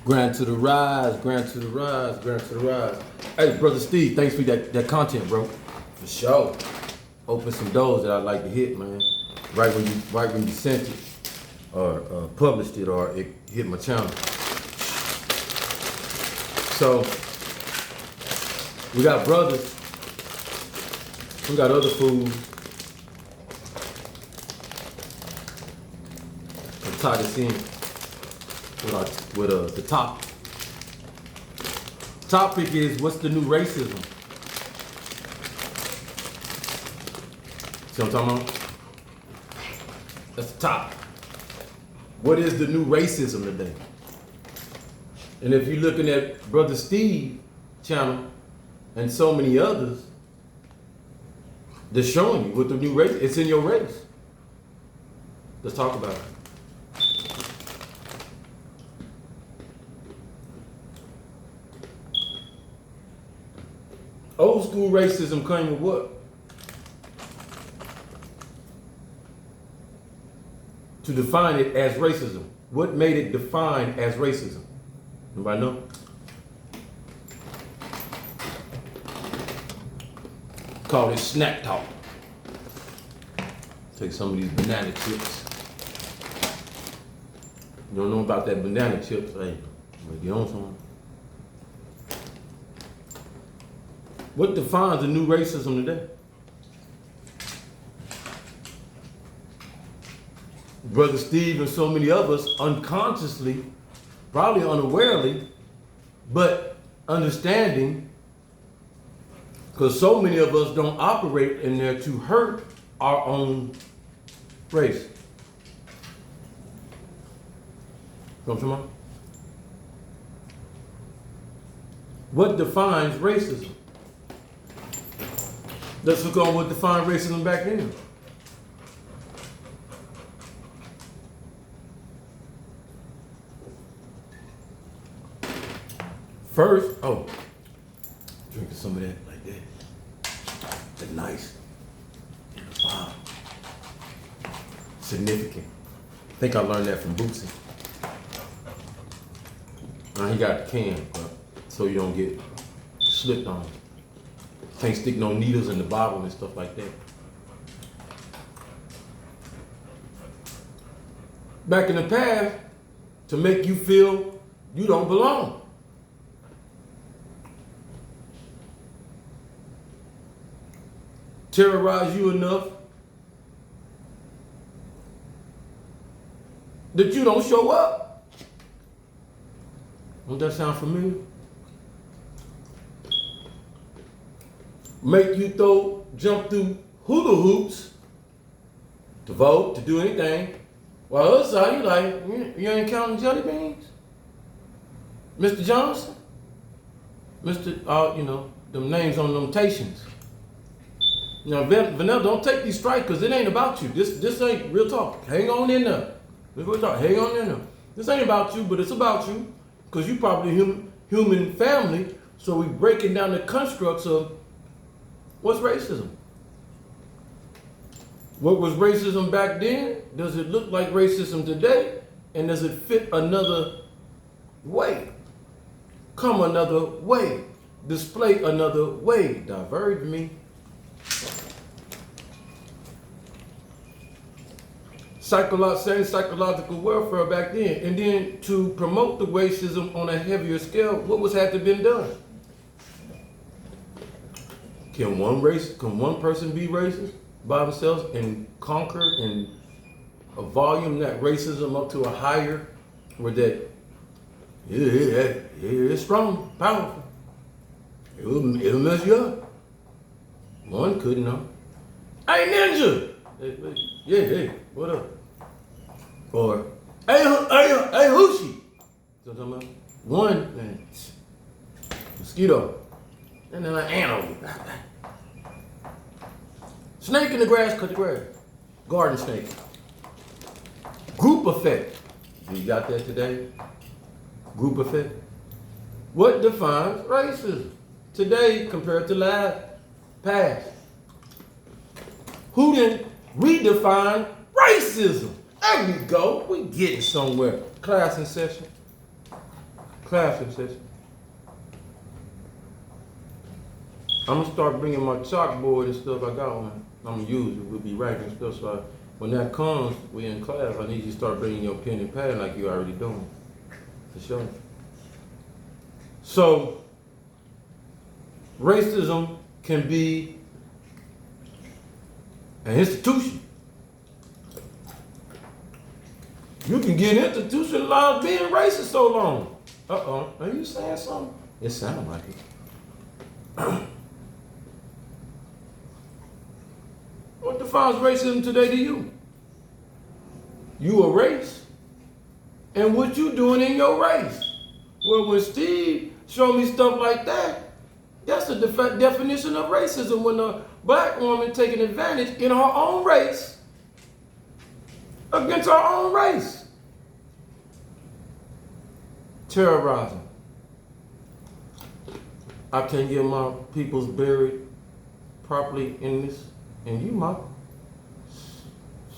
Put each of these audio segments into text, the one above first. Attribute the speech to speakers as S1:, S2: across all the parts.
S1: Grand to the rise, grand to the rise, grand to the rise. Hey, Brother Steve, thanks for that content, bro. For sure. Open some doors that I'd like to hit, man. Right when you sent it, or published it, or it hit my channel. So, we got brothers. We got other food. I'll tie this in with the topic. Topic is, what's the new racism? See what I'm talking about? That's the topic. What is the new racism today? And if you're looking at Brother Steve channel and so many others, they're showing you what the new race, it's in your race. Let's talk about it. Old school racism came with what? To define it as racism. What made it defined as racism? Anybody know? Call it snack talk. Take some of these banana chips. You don't know about that banana chips? Hey, get on some. What defines the new racism today? Brother Steve and so many others unconsciously, probably unawarely, but understanding, because so many of us don't operate in there to hurt our own race. Come on. What defines racism? Let's look on what defined racism back then. First, drinking some of that like that. That's nice. Wow. Significant. I think I learned that from Bootsy. He got the can, but so you don't get slipped on. Can't stick no needles in the bottle and stuff like that. Back in the past, to make you feel you don't belong. Terrorize you enough that you don't show up. Don't that sound familiar? Make you jump through hula hoops to vote, to do anything. While the other side, you like, you ain't counting jelly beans? Mr. Johnson? Mr. them names on them tations. Vanilla, don't take these strikes because it ain't about you. This ain't real talk. Hang on in there. This real talk. Hang on in there. This ain't about you, but it's about you because you probably human family. So we breaking down the constructs of what's racism. What was racism back then? Does it look like racism today? And does it fit another way? Come another way. Display another way. Diverge me. Psychological welfare back then, and then to promote the racism on a heavier scale, what was had to been done? Can one person be racist by themselves and conquer in a volume that racism up to a higher, where that it's strong, powerful. It'll mess you up. One couldn't know. Hey Ninja! Hey, what up? Or, hey Hoochie! So I'm talking about? One, man, mosquito. And then an animal. Snake in the grass, cut the grass. Garden snake. Group effect. You got that today? Group effect. What defines racism today compared to past? Who didn't redefine racism? There we go. We getting somewhere. Class in session. classic, sis. I'm gonna start bringing my chalkboard and stuff. I got one. I'm gonna use it. We'll be writing stuff. So when that comes, we in class. I need you to start bringing your pen and pad like you already doing, for sure. So racism can be an institution. You can get institutionalized being racist so long. Are you saying something? It sounds like it. What defines racism today to you? You a race, and what you doing in your race. Well, when Steve showed me stuff like that, that's the definition of racism, when a black woman taking advantage in her own race against her own race. Terrorizing. I can't get my peoples buried properly in this, and you my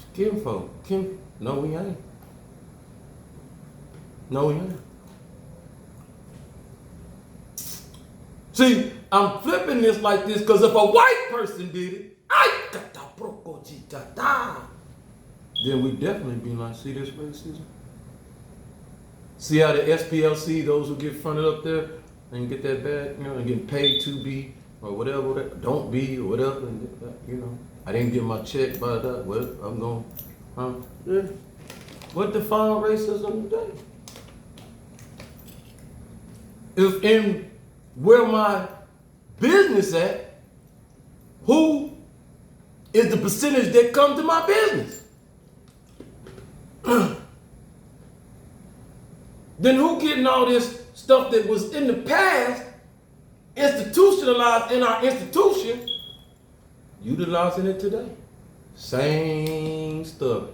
S1: skin folk. No, we ain't. No, we ain't. See, I'm flipping this like this because if a white person did it, then we definitely be like, see this racism? See how the SPLC, those who get fronted up there and get that bad, and getting paid to be, or whatever, don't be, or whatever, I didn't get my check by that, well, I'm going, yeah. What defines racism today? If in where my business at, who is the percentage that come to my business? Then who getting all this stuff that was in the past institutionalized in our institution, utilizing it today? Same stuff,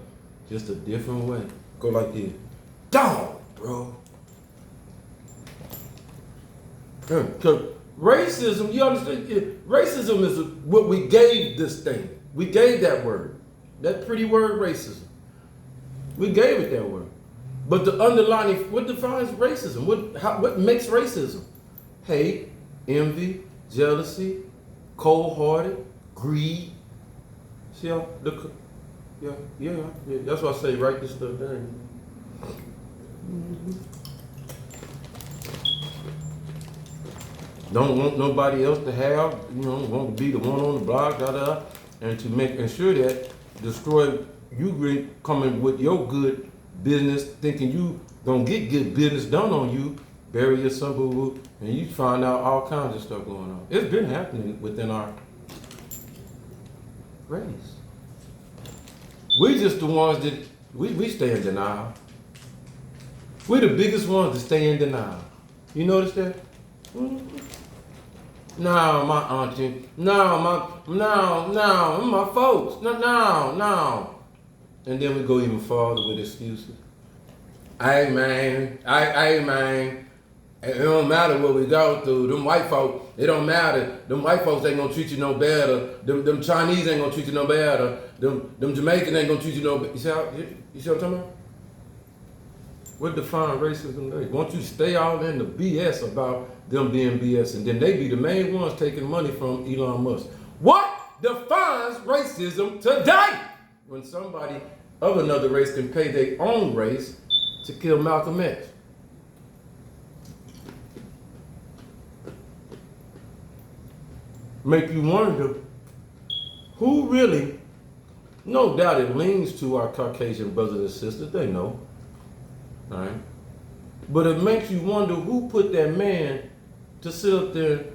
S1: just a different way. Go like this. Dog, bro. Because racism, you understand? Racism is what we gave this thing. We gave that word. That pretty word, racism. We gave it that word. But the underlying, what defines racism? What makes racism? Hate, envy, jealousy, cold-hearted, greed. See how yeah. That's why I say write this stuff down. Don't want nobody else to have, want to be the one on the block, and to ensure that destroy you coming with your good business, thinking you gonna get good business done on you, bury your son, boo-boo, and you find out all kinds of stuff going on. It's been happening within our race. We just the ones that, we stay in denial. We're the biggest ones that stay in denial. You notice that? Mm-hmm. No, my auntie. No, my folks. No. And then we go even farther with excuses. Hey man. It don't matter what we go through. Them white folks, it don't matter. Them white folks ain't gonna treat you no better. Them Chinese ain't gonna treat you no better. Them Jamaicans ain't gonna treat you no better. You see what I'm talking about? What defines racism today? Won't you stay all in the BS about them being BS, and then they be the main ones taking money from Elon Musk? What defines racism today? When somebody of another race can pay their own race to kill Malcolm X. Make you wonder who really, no doubt it leans to our Caucasian brothers and sisters, they know. All right. But it makes you wonder who put that man to sit up there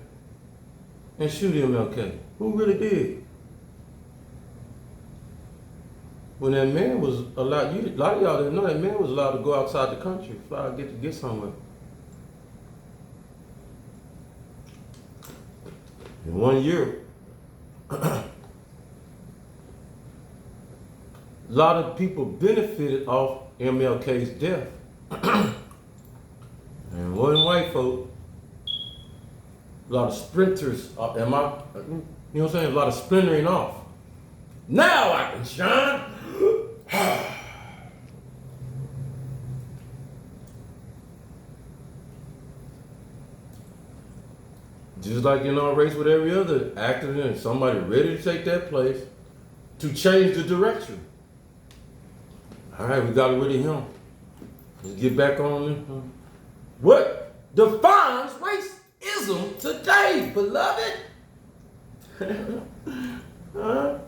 S1: and shoot MLK. Who really did? When that man was allowed, a lot of y'all didn't know that man was allowed to go outside the country, fly, get somewhere. In 1 year, a lot of people benefited off MLK's death. And one white folk, a lot of sprinters, you know what I'm saying? A lot of splintering off. Now I can shine. Just like in our race with every other actor and somebody ready to take that place to change the direction. All right, we got rid of him. Let's get back on. What defines racism today, beloved? Huh?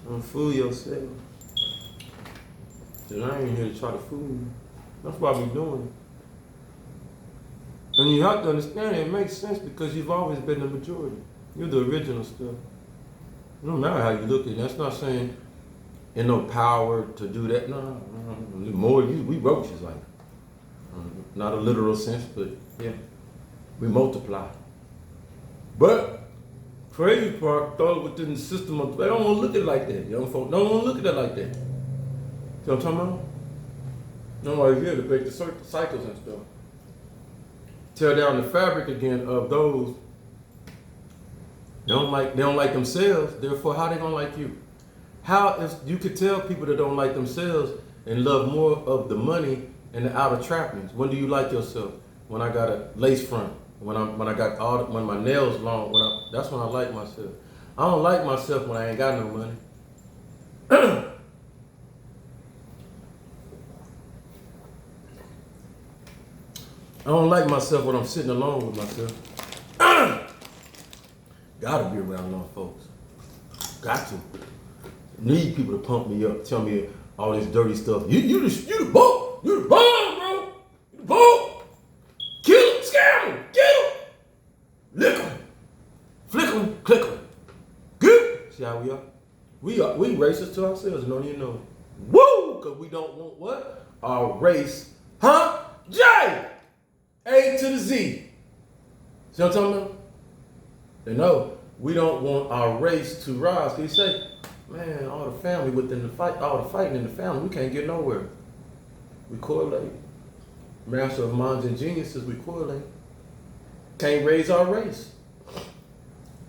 S1: Don't fool yourself. Cause I ain't here to try to fool you. That's why we doing it. And you have to understand it makes sense because you've always been the majority. You're the original stuff. It don't matter how you look at it. That's not saying ain't no power to do that. No. The more we roaches like. Not a literal sense, but yeah. We multiply. But crazy part, thought within the system of, they don't want to look at it like that. Young folk don't want to look at it like that. See what I'm talking about? Nobody's here to break the cycles and stuff. Tear down the fabric again of those they don't like themselves, therefore how they gonna like you? How is you could tell people that don't like themselves and love more of the money and the outer trappings. When do you like yourself? When I got a lace front, when I got when my nails long, that's when I like myself. I don't like myself when I ain't got no money. I don't like myself when I'm sitting alone with myself. Gotta be around them folks. Got to. Need people to pump me up, tell me all this dirty stuff. You the bomb. You the bomb, bro. You the bomb. Kill him, scare him, get him. Lick him. Flick him, click him. Good. See how we are? We racist to ourselves and don't even know it. Woo! Because we don't want what? Our race. Huh? J! A to the Z. See what I'm talking about? They know we don't want our race to rise. Can you say, man, all the family within the fight, all the fighting in the family, we can't get nowhere. We correlate. Master of minds and geniuses, we correlate. Can't raise our race.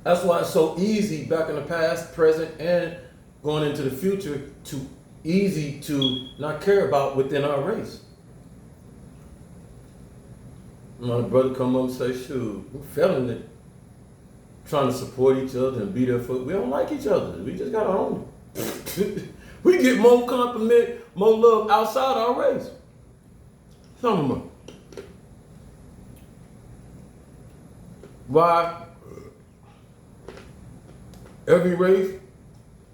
S1: That's why it's so easy back in the past, present, and going into the future easy to not care about within our race. My brother come up and say, shoot, we're feeling it. Trying to support each other and be there for, we don't like each other. We just gotta own it. We get more compliment, more love outside our race. Some of them. Why? Every race,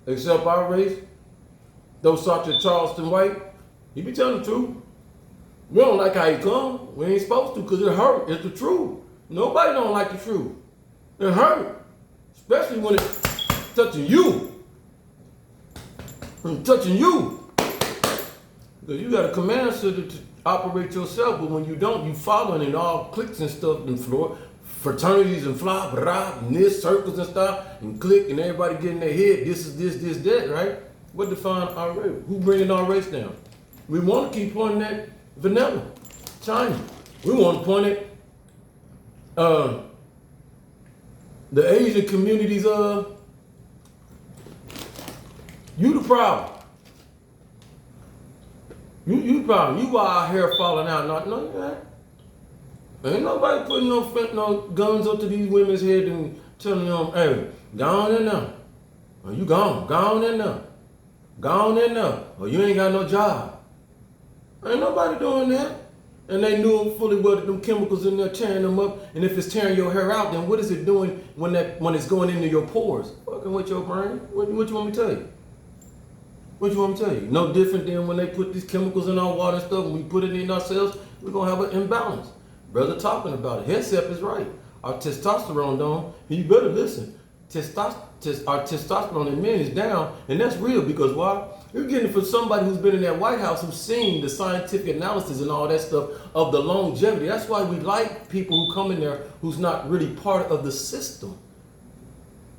S1: except our race, those such as Charleston White, he be telling the truth. We don't like how he come. We ain't supposed to because it hurt. It's the truth. Nobody don't like the truth. It hurt. Especially when it's touching you. When touching you. Because you got a command center to operate yourself, but when you don't, you following in all cliques and stuff and fraternities and fly, blah, and this, circles and stuff, and click, and everybody getting their head, this is this, that, right? What define our race? Who bringing our race down? We want to keep pointing that vanilla, China. We want to point it, the Asian communities, you the problem. You the problem. You why our hair falling out. No, you ain't. Ain't nobody putting no guns up to these women's head and telling them, hey, go on in there. Or you gone. Go on in there. Go on in there. Or you ain't got no job. Ain't nobody doing that. And they knew fully well that them chemicals in there tearing them up. And if it's tearing your hair out, then what is it doing when it's going into your pores? Fucking with your brain. What you want me to tell you? What you want me to tell you? No different than when they put these chemicals in our water and stuff, and we put it in ourselves, we're going to have an imbalance. Brother talking about it. Headset is right. Our testosterone don't. You better listen. Our testosterone in men is down, and that's real because why? You're getting it from somebody who's been in that White House, who's seen the scientific analysis and all that stuff of the longevity. That's why we like people who come in there who's not really part of the system.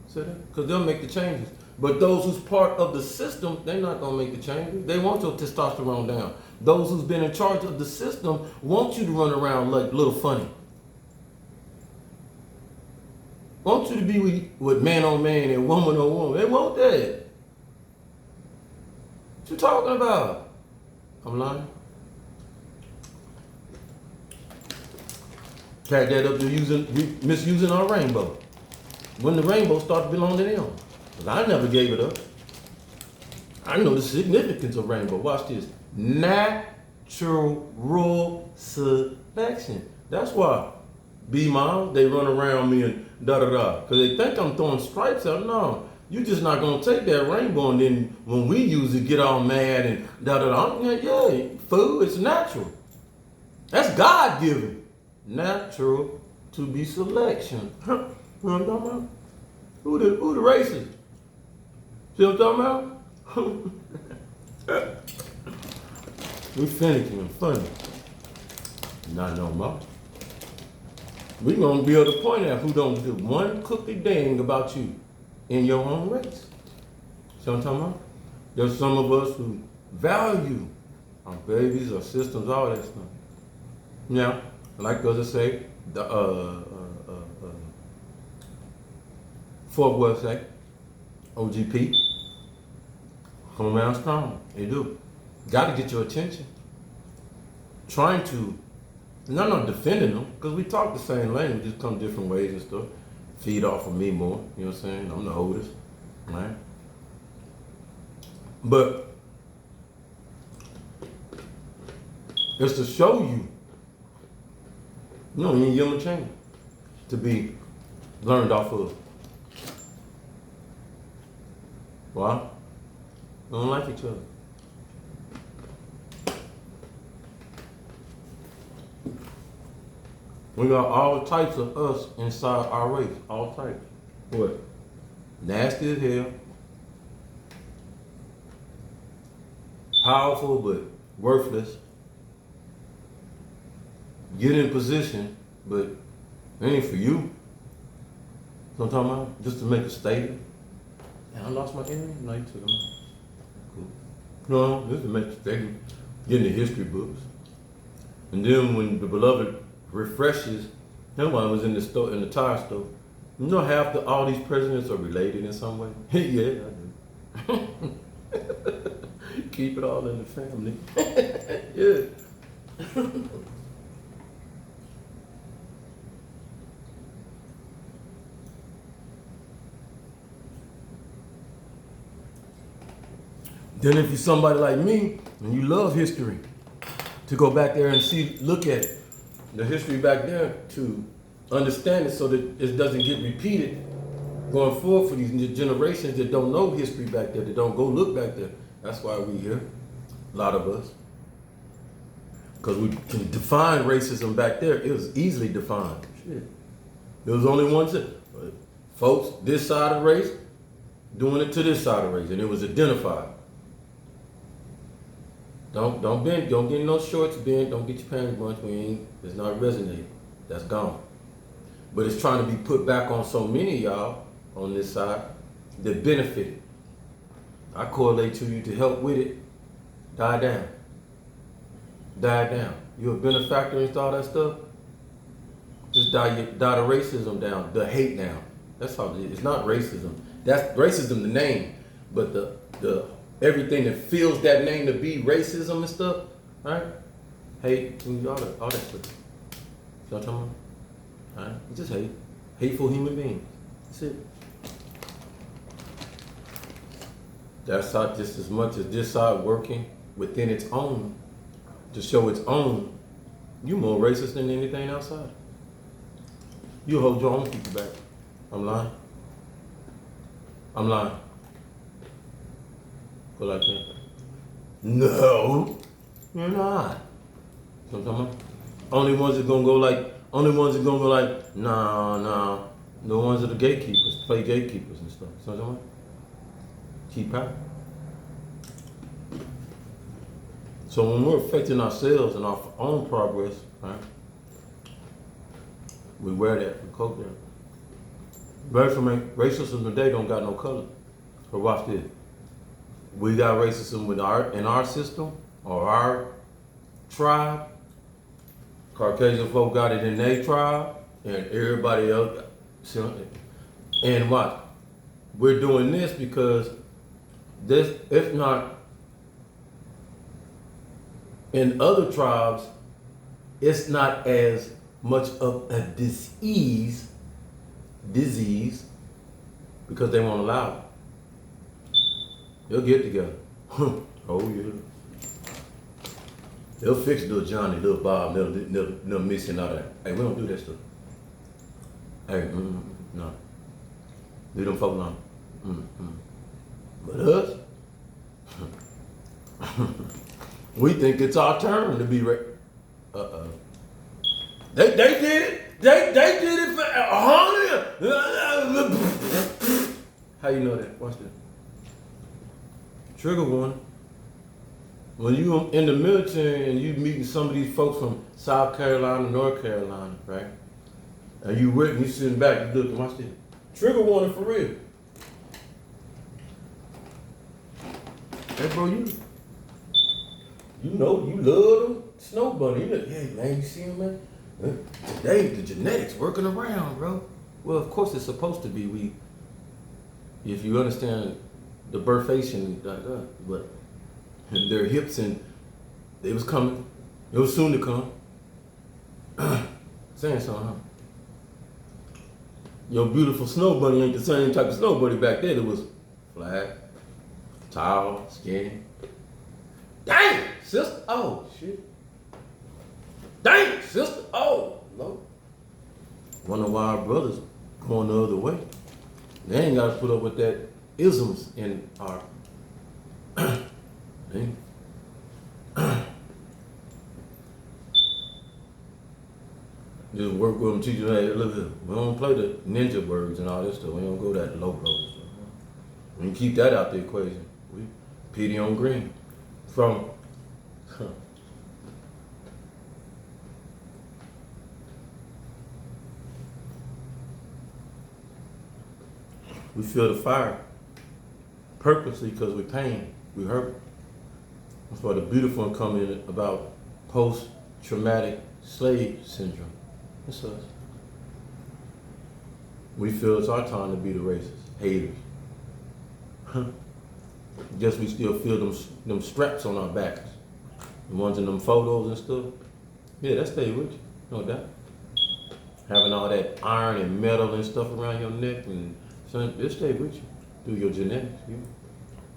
S1: See that? Because they'll make the changes. But those who's part of the system, they're not going to make the changes. They want your testosterone down. Those who's been in charge of the system want you to run around like little funny. Want you to be with man on man and woman on woman. They want that. What you talking about? I'm lying. Tag that up to misusing our rainbow. When the rainbow started to belong to them. 'Cause I never gave it up. I know the significance of rainbow. Watch this. Natural selection. That's why B-Mom, they run around me and da-da-da. Because they think I'm throwing stripes out. No. You just not going to take that rainbow and then when we use it, get all mad and da-da-da. Yeah, food, it's natural. That's God-given. Natural to be selection. You know what I'm talking about? Who the racist? See what I'm talking about? We finicky and funny. Not no more. We gonna be able to point out who don't do one cookie dang about you in your own race. See what I'm talking about? There's some of us who value our babies, our systems, all that stuff. Now, like others say, the Fort Worth say, OGP, come around strong. They do. Got to get your attention. Trying to, and I'm not defending them, because we talk the same language, just come different ways and stuff. Feed off of me more, you know what I'm saying? I'm the oldest, right? But it's to show you, you know, you give them a chance to be learned off of. Why? We don't like each other. We got all types of us inside our race. All types. What? Nasty as hell. Powerful but worthless. Get in position, but it ain't for you. You know what I'm talking about? Just to make a statement. And I lost my earring. No, you took them out. Cool. No, just to make a statement. Get in the history books. And then when the beloved refreshes, that one was in the store, in the tire store. You know all these presidents are related in some way? Yeah, I do. Keep it all in the family. Yeah. Then if you're somebody like me and you love history, to go back there and look at the history back there to understand it so that it doesn't get repeated going forward for these generations that don't know history back there, that don't go look back there. That's why we here, a lot of us. Because we can define racism back there. It was easily defined. Shit. There was only one thing. Folks, this side of the race, doing it to this side of the race, and it was identified. Don't bend, don't get no shorts bent, don't get your pants bunched, it's not resonating. That's gone. But it's trying to be put back on so many of y'all on this side that benefit. I correlate to you to help with it. Die down. Die down. You're a benefactor and all that stuff. Just die the racism down, the hate down. That's how it is. It's not racism. That's racism, the name, but the everything that feels that name to be racism and stuff, right? Hate, all that stuff. You know what I'm talking about? All right? Just hate. Hateful human beings. That's it. That's how, just as much as this side working within its own to show its own, you more racist than anything outside. You hold your own people back. I'm lying. I'm lying. Go like that. No, you're not. You know what I'm talking about? Only ones that gonna go like, nah. The ones that are gatekeepers, play gatekeepers and stuff. You know what I'm talking about? Keep out. So when we're affecting ourselves and our own progress, right? We wear that, we coat that. Racism today don't got no color. But watch this. We got racism in our system or our tribe. Caucasian folk got it in their tribe, and everybody else. And watch, we're doing this because this, if not in other tribes, it's not as much of a disease because they won't allow it. They'll get together. Oh yeah. They'll fix little Johnny, little Bob, they'll missing all that. Hey, we don't do that stuff. Hey, no. Leave them folk alone. But us, we think it's our turn to be ready. They did it. They did it for 100. How you know that? Watch this. Trigger warning. When you in the military and you meeting some of these folks from South Carolina, North Carolina, right? And you with me sitting back, you looking, watch this. Trigger warning for real. Hey bro, you know you love them snow bunny. You look, hey man, you see him, man? Today the genetics working around, bro. Well, of course it's supposed to be. If you understand the birthation, but their hips and they was coming. It was soon to come. Saying something, huh? Your beautiful snow bunny ain't the same type of snow bunny back then. It was flat, tall, skinny. Dang, sister. Oh, shit. Dang, sister. Oh, Lord. Wonder why our brothers going the other way. They ain't got to put up with that isms in our... Just work with them, teach them, hey, look, we don't play the ninja words and all this stuff. We don't go that low blow stuff. We can keep that out the equation. We pity on green. We feel the fire purposely because we pain, we hurt. That's why the beautiful one come in about post-traumatic slave syndrome. It's us. We feel it's our time to be the racist, haters. Guess we still feel them straps on our backs. The ones in them photos and stuff. Yeah, that stay with you, no doubt. Having all that iron and metal and stuff around your neck and son, it stay with you through your genetics.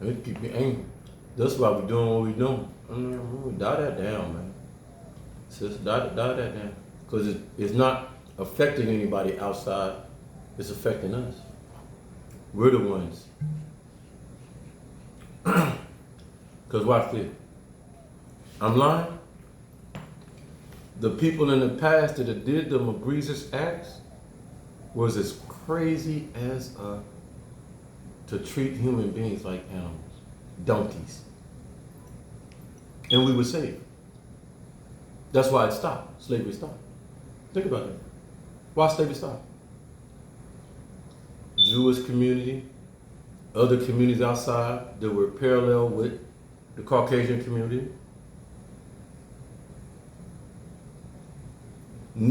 S1: It keep you angry. That's why we're doing what we're doing. Die that down, man. Sis, die that down. Because it's not affecting anybody outside. It's affecting us. We're the ones. Because watch this. I'm lying. The people in the past that did them egregious acts was as crazy as to treat human beings like animals, donkeys. And we were saved. That's why it stopped. Slavery stopped. Think about that. Why slavery stopped? Jewish community, other communities outside that were parallel with the Caucasian community,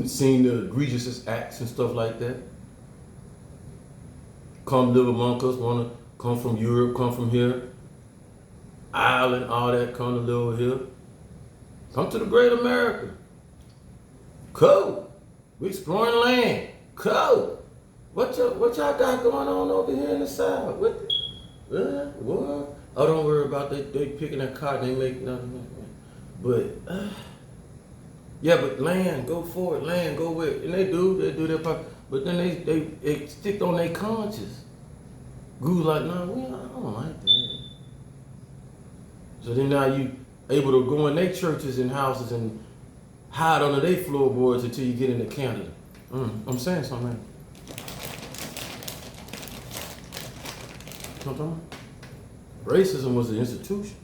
S1: seen the egregious acts and stuff like that. Come live among us, want to come from Europe, come from here, Ireland, all that, come to live over here. Come to the great America. Cool. We exploring land. Cool. What y'all got going on over here in the South? What? Oh, don't worry about they picking that cotton, they make nothing. But yeah, but land, go for it, land, go with it. And they do their part. But then they stick on their conscience. Grew like, I don't like that. So then now you able to go in their churches and houses and hide under their floorboards until you get into Canada. I'm saying something, man. You know what I'm talking about? Racism was an institution.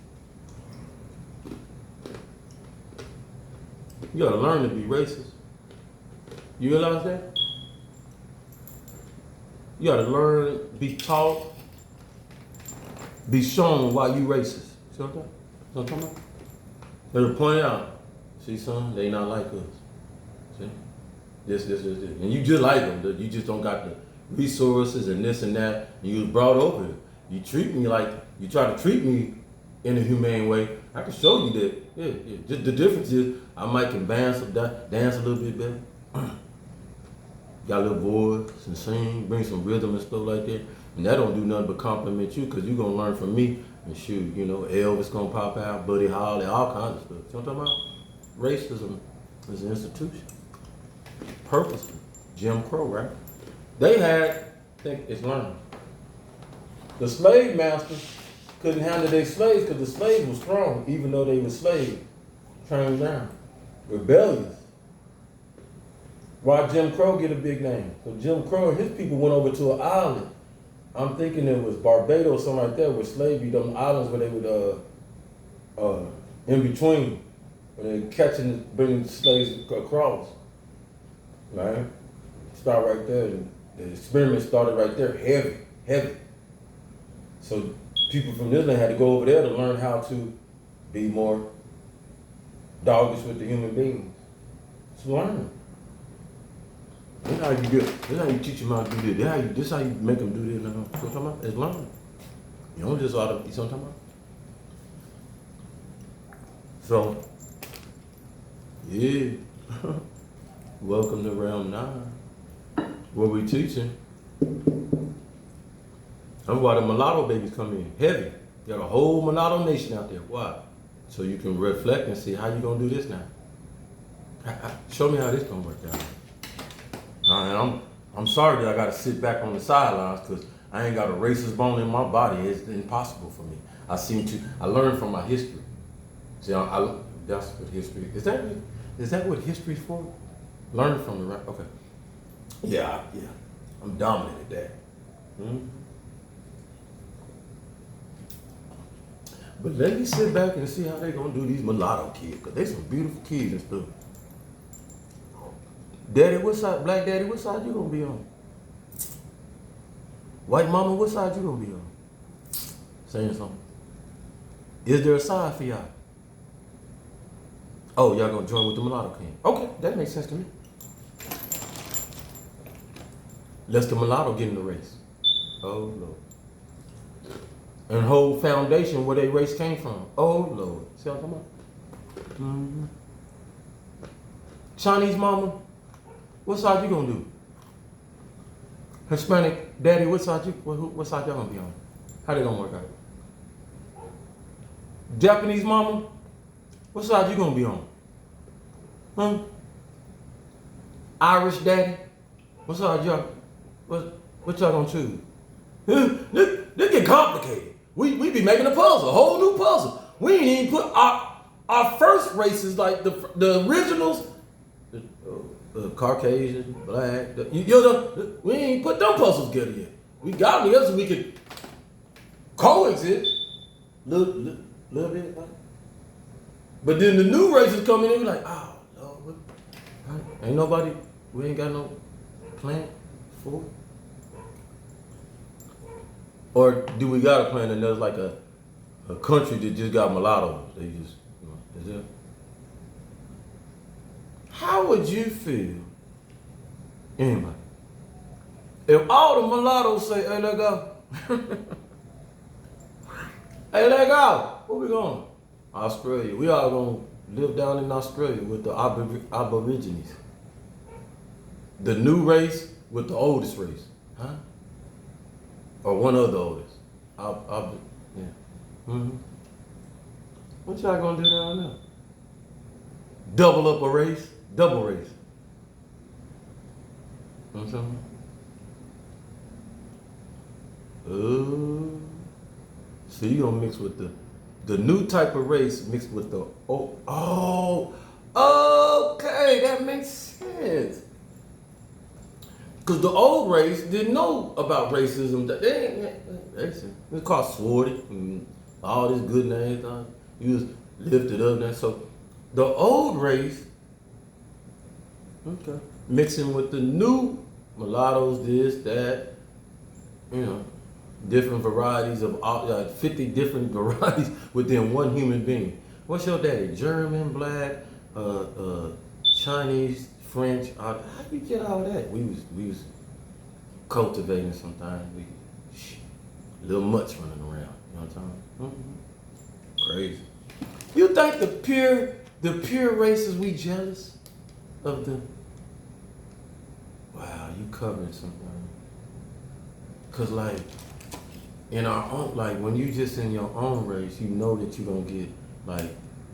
S1: You gotta learn to be racist. You realize that? You gotta learn, be taught, be shown why you racist. See what I'm talking about? They'll point out, see son, they not like us. See? This. And you just like them, you just don't got the resources and this and that, and you was brought over here. You treat me like, you try to treat me in a humane way. I can show you that, yeah. Just the difference is, I might can dance a little bit better. got a little voice and sing, bring some rhythm and stuff like that. And that don't do nothing but compliment you, because you're going to learn from me. And shoot, you know, Elvis going to pop out, Buddy Holly, all kinds of stuff. You know what I'm talking about? Racism is an institution. Purposely. Jim Crow, right? They had, I think it's learned. The slave masters couldn't handle their slaves because the slaves were strong, even though they were slaves. Trained down. Rebellious. Why Jim Crow get a big name? Because Jim Crow and his people went over to an island. I'm thinking it was Barbados or something like that, with slavery, them islands where they would, in between, when they're catching, bringing slaves across. Right? Start right there. The experiment started right there, heavy. So people from this land had to go over there to learn how to be more doggish with the human beings. It's learning. That's how you do it. That's how you teach them how to do this. This how you make them do this. You know what I'm talking about? It's learning. You don't just ought to, you know what I'm talking about? So, yeah. Welcome to round 9. What we teaching? That's why the mulatto babies come in heavy. You got a whole mulatto nation out there. Why? So you can reflect and see how you gonna do this now. Show me how this gonna work out. And I'm sorry that I gotta sit back on the sidelines, because I ain't got a racist bone in my body. It's impossible for me. I learn from my history. See, that's what history is. That what history's for? Learn from the right. Okay. Yeah. I'm dominant at that. But let me sit back and see how they gonna do these mulatto kids, because they some beautiful kids and stuff. Daddy, what side? Black daddy, what side you gonna be on? White mama, what side you gonna be on? Saying something. Is there a side for y'all? Oh, y'all gonna join with the mulatto king? Okay, that makes sense to me. Let's the mulatto get in the race. Oh Lord. And whole foundation where their race came from. Oh Lord. See what I'm talking about? Mm-hmm. Chinese mama, what side you gonna do? Hispanic daddy, what side y'all gonna be on? How they gonna work out? Japanese mama, what side you gonna be on? Huh? Irish daddy, what side y'all? What y'all gonna choose? This get complicated. We be making a puzzle, a whole new puzzle. We ain't even put our first races, like the originals, the Caucasian, black, we ain't put them puzzles together yet. We got them together so we could coexist. Little bit, like. But then the new races come in and be like, oh, Lord, ain't nobody, we ain't got no plan for it. Or do we got a plan and there's like a country that just got mulattoes? They just, is it? How would you feel, anybody, if all the mulattoes say, hey, let go? Hey, let go. Where we going? Australia. We all going to live down in Australia with the Aborigines. The new race with the oldest race. Huh? Or one of the oldest. Yeah. Mm-hmm. What y'all gonna do down there? Double up a race? Double race. You know what I'm saying? So you gonna mix with the new type of race mixed with the okay, that makes sense. Because the old race didn't know about racism. It called Swarty and all this good names. He was lifted up there. So the old race, okay, mixing with the new mulattoes, this, that, different varieties of 50 different varieties within one human being. What's your daddy? German, black, Chinese, French. How do you get all that? We was cultivating sometimes. Little mutts running around. You know what I'm talking about? Crazy. You think the pure races we jealous of you covering something. Cause like in our own, like when you just in your own race, you know that you're gonna get like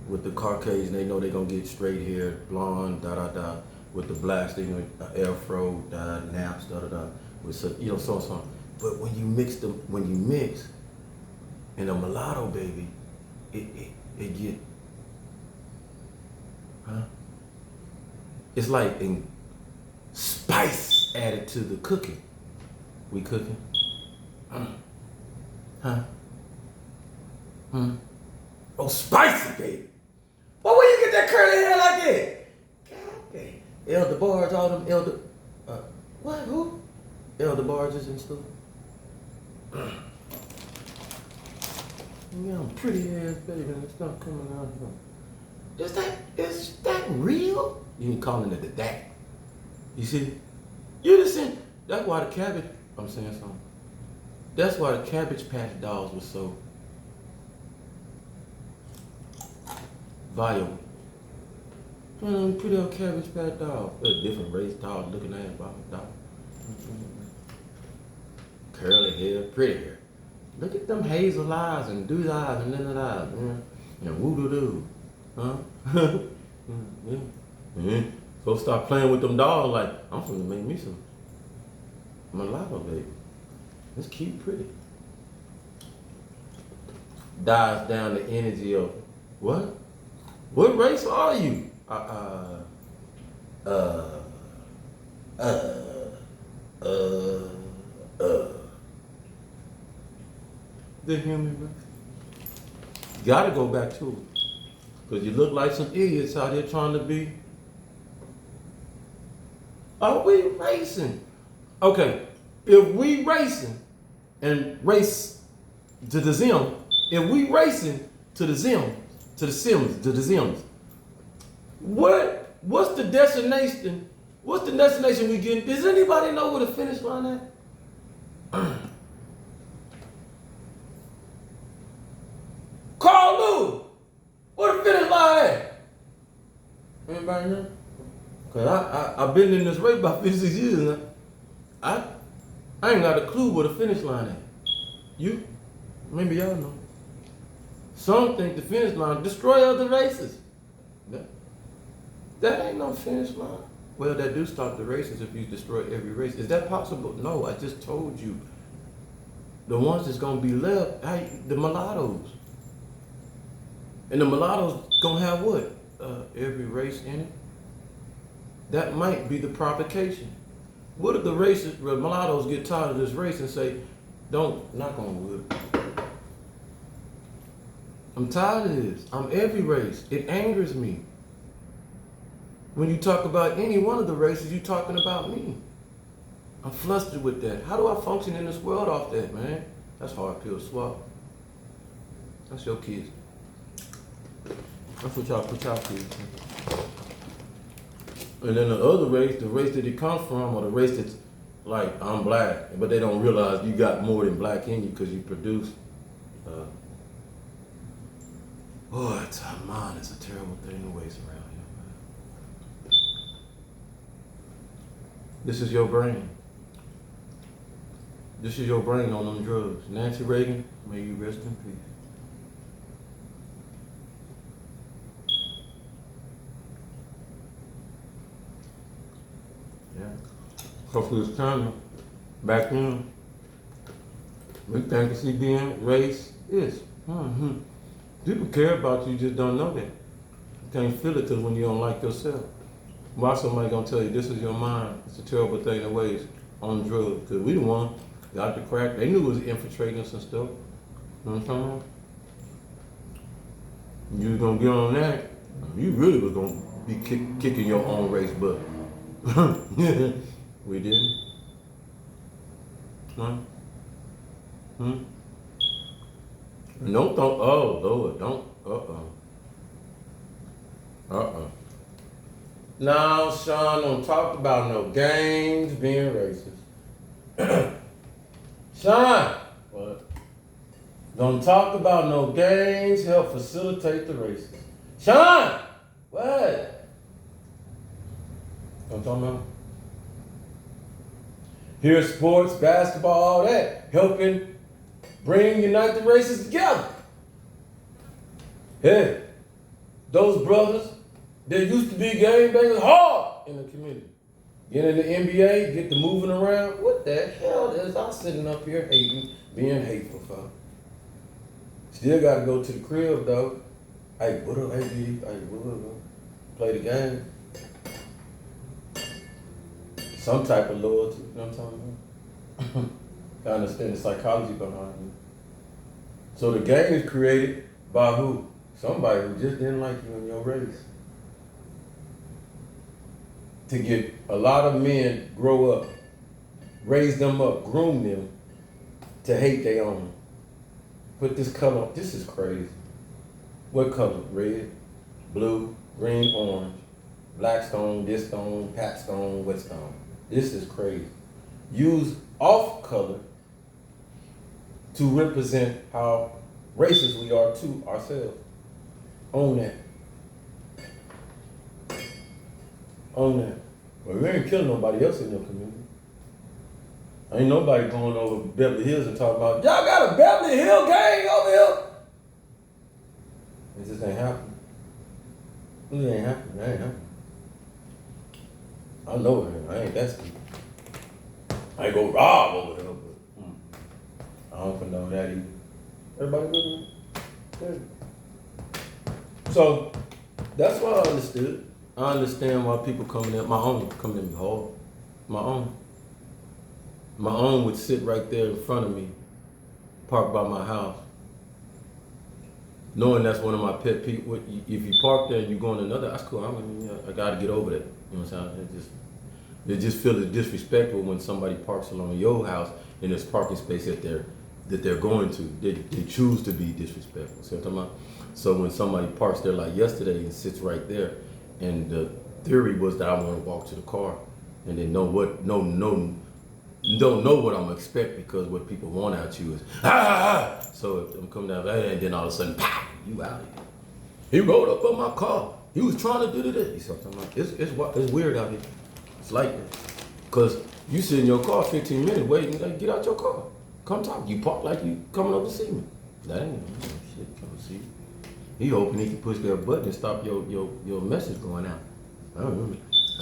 S1: with the Caucasian, they know they're gonna get straight hair, blonde, da da da. With the blacks, they know afro, da, naps, da da da. With so so. But when you mix in a mulatto baby, it get, huh? It's like in spice added to the cooking. We cooking? Huh? Oh, spicy, baby. Well, where you get that curly hair like that? God dang. Elder Barge, all them elder, what, who? Elder Barges and stuff. Yeah, pretty ass baby, and it's not coming out here. Is that real? You ain't calling it that. You see? You just saying, that's why the cabbage, I'm saying something. That's why the Cabbage Patch dolls were so viable. Pretty old Cabbage Patch doll. A different race doll looking at doll. Curly hair, pretty hair. Look at them hazel eyes and dude eyes and little eyes, man. And woo-doo-doo. Huh? Yeah. Go start playing with them dolls like, I'm finna make me some mulatto baby. It's cute, pretty. Dies down the energy of, what? What race are you? The human race. Gotta go back to it. Because you look like some idiots out here trying to be. Are we racing? Okay, if we racing and race to the Zim, if we racing to the Zim, to the Zims, what's the destination? What's the destination we getting? Does anybody know where the finish line at? Carl Lou, where the finish line at? Anybody know? Cause I've been in this race about 56 years now. I ain't got a clue where the finish line at. You? Maybe y'all know. Some think the finish line destroy other races. That ain't no finish line. Well, that do stop the races if you destroy every race. Is that possible? No, I just told you. The ones that's gonna be left, the mulattoes. And the mulattoes gonna have what? Every race in it? That might be the provocation. What if the mulattoes get tired of this race and say, don't, knock on wood. I'm tired of this. I'm every race. It angers me. When you talk about any one of the races, you're talking about me. I'm flustered with that. How do I function in this world off that, man? That's a hard pill to swallow. That's your kids. That's what y'all put y'all kids in. And then the other race, the race that it comes from, or the race that's like, I'm black, but they don't realize you got more than black in you because you produce. It's a mind, it's a terrible thing to waste around here, man. This is your brain. This is your brain on them drugs. Nancy Reagan, may you rest in peace. Hopefully it's time back then. We think it's being race is. People care about you, you just don't know that. You can't feel it because when you don't like yourself. Why somebody gonna tell you this is your mind? It's a terrible thing to waste on drugs. Because we the one got the crack. They knew it was infiltrating us and stuff. You know what I'm saying? You was gonna get on that, you really was gonna be kicking your own race butt. We didn't. Huh? And don't, oh Lord, don't, No, Sean, don't talk about no gangs being racist. Sean, what? Don't talk about no gangs help facilitate the races. Sean, what? Don't talk about. Here's sports, basketball, all that, helping unite the races together. Hey, those brothers that used to be game bangers hard in the community. Get in the NBA, get to moving around. What the hell is I'm sitting up here hating, being hateful, fella. Still gotta go to the crib though. Hey, what up, hey, B? Hey, what up? Play the game. Some type of loyalty, you know what I'm talking about? I understand the psychology behind it. So the game is created by who? Somebody who just didn't like you in your race. To get a lot of men grow up, raise them up, groom them to hate their own. Put this color on. This is crazy. What color? Red, blue, green, orange, black stone, this stone, pat stone, what stone. This is crazy. Use off color to represent how racist we are to ourselves. Own that. Own that. Well, we ain't killing nobody else in your community. Ain't nobody going over Beverly Hills and talking about, y'all got a Beverly Hill gang over here. It just ain't happening. It ain't happening. It ain't happening. I know it. I ain't that stupid. I ain't go rob over here, but I don't condone that either. Everybody good with me? So that's what I understood. I understand why people coming in, my own coming in hard. My own would sit right there in front of me, parked by my house. Knowing that's one of my pet peeves. If you park there and you go in another, that's cool. I gotta get over that. You know what I'm saying? It just feels disrespectful when somebody parks along your house in this parking space that they're going to. They choose to be disrespectful. See what I'm talking about? So when somebody parks there like yesterday and sits right there, and the theory was that I want to walk to the car, and they don't know what I'm gonna expect because what people want out you is So if I'm coming down there and then all of a sudden, pow, you out of here. He rode up on my car. He was trying to do this. You see what I'm talking about? It's weird out here. It's like that. Because you sit in your car 15 minutes waiting, like, get out your car. Come talk. You park like you coming over to see me. That ain't shit, come to see you. He hoping he can push that button and stop your message going out. I don't know.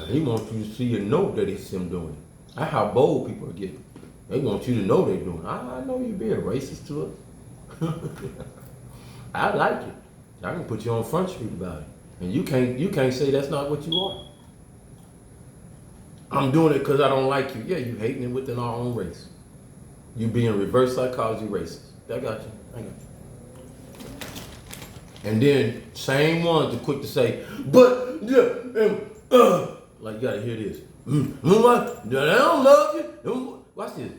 S1: He wants you to see and know that it's him doing it. That's how bold people are getting. They want you to know they're doing it. I know you're being racist to us. I like it. I can put you on Front Street about it. And you can't say that's not what you are. I'm doing it because I don't like you. Yeah, you hating it within our own race. You being reverse psychology racist. I got you. And then same ones are quick to say, but like you gotta hear this. They don't love you. Watch this.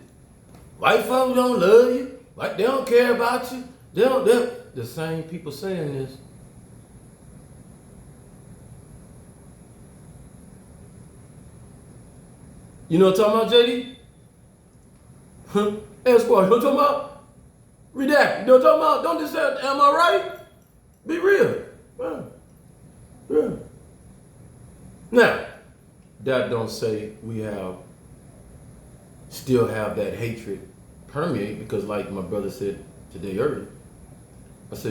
S1: White folks don't love you. They don't care about you. They're the same people saying this. You know what I'm talking about, JD? Esquire, you know what I'm talking about? Redact, you know what I'm talking about? Don't just say, am I right? Be real. Yeah. Now, that don't say we still have that hatred permeate, because like my brother said today earlier, I asked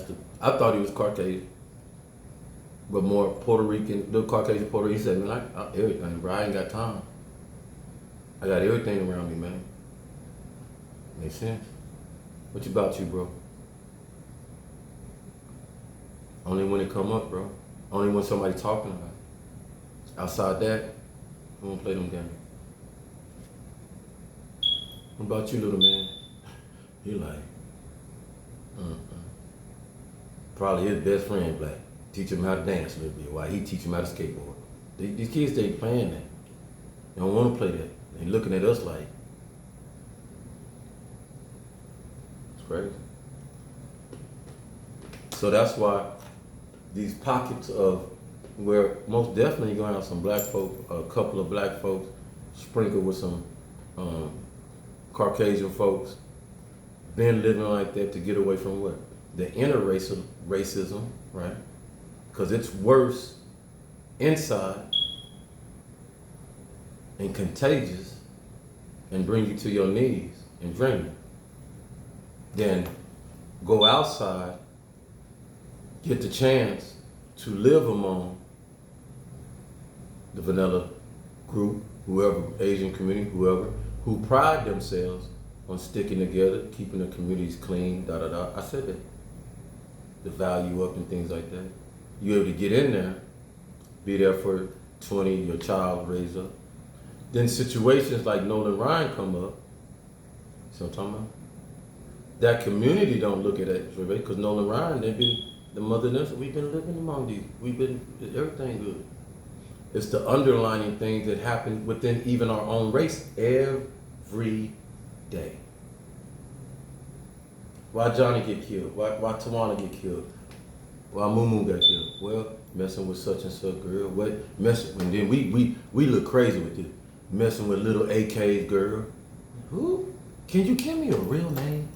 S1: him, I thought he was Caucasian, but more Puerto Rican, the Caucasian Puerto Rican. He said, man, I everything, bro. I ain't got time. I got everything around me, man. Makes sense. What about you, bro? Only when it come up, bro. Only when somebody talking about it. Outside that, I won't play them games. What about you, little man? He like, probably his best friend black. Teach him how to dance a little bit while he teach him how to skateboard. These kids, they playing that. They don't want to play that. They looking at us like, it's crazy. So that's why these pockets of where most definitely you're gonna have some black folk, a couple of black folks, sprinkled with some Caucasian folks, been living like that to get away from what? The racism, right? Because it's worse inside and contagious and bring you to your knees and drain you. Then go outside, get the chance to live among the vanilla group, whoever, Asian community, whoever, who pride themselves on sticking together, keeping the communities clean, da da da. I said that. The value up and things like that. You're able to get in there, be there for 20, your child raised up. Then situations like Nolan Ryan come up. See what I'm talking about? That community don't look at it because Nolan Ryan, they've been the mother nurse. We've been living among these. We've been everything good. It's the underlining things that happen within even our own race every day. Why Johnny get killed? Why Tawana get killed? Why Mumu got killed? Well, messing with such and such girl. What messing? And then we look crazy with it. Messing with little AK's girl. Who? Can you give me a real name?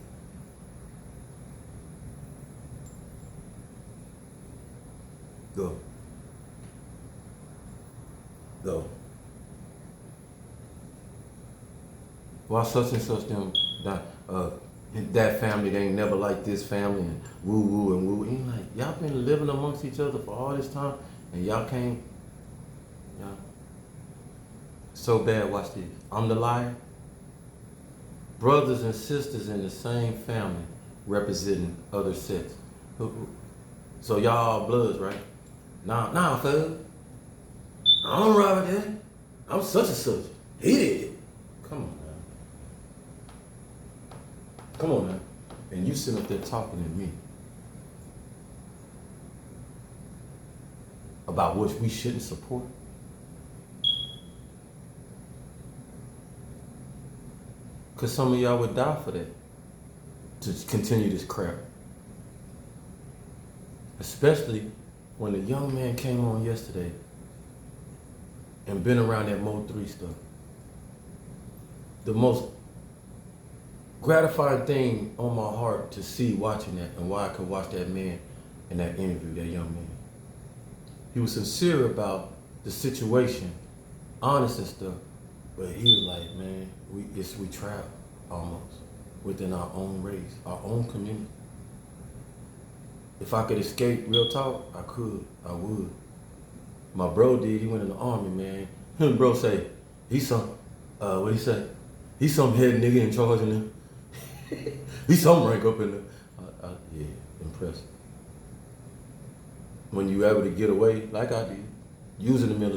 S1: Go. Go. Why such and such them that family, they ain't never like this family and woo woo and woo. Ain't like y'all been living amongst each other for all this time and y'all can't. Y'all so bad. Watch this. I'm the liar. Brothers and sisters in the same family representing other sets. So y'all all bloods, right? Nah, fella. I don't ride with that. I'm such and such. He did it. Come on, man. Come on, man. And you sitting up there talking to me about what we shouldn't support. Because some of y'all would die for that, to continue this crap. Especially when the young man came on yesterday and been around that Mo 3 stuff. The most gratifying thing on my heart to see watching that, and why I could watch that man in that interview, that young man. He was sincere about the situation, honest and stuff, but he was like, man, we trapped almost within our own race, our own community. If I could escape real talk, I could, I would. My bro did, he went in the army, man. Him bro say, he's some, what he say? He's some head nigga in charge in there. He's some rank up in there. Yeah, impressive. When you able to get away, like I did, using the military.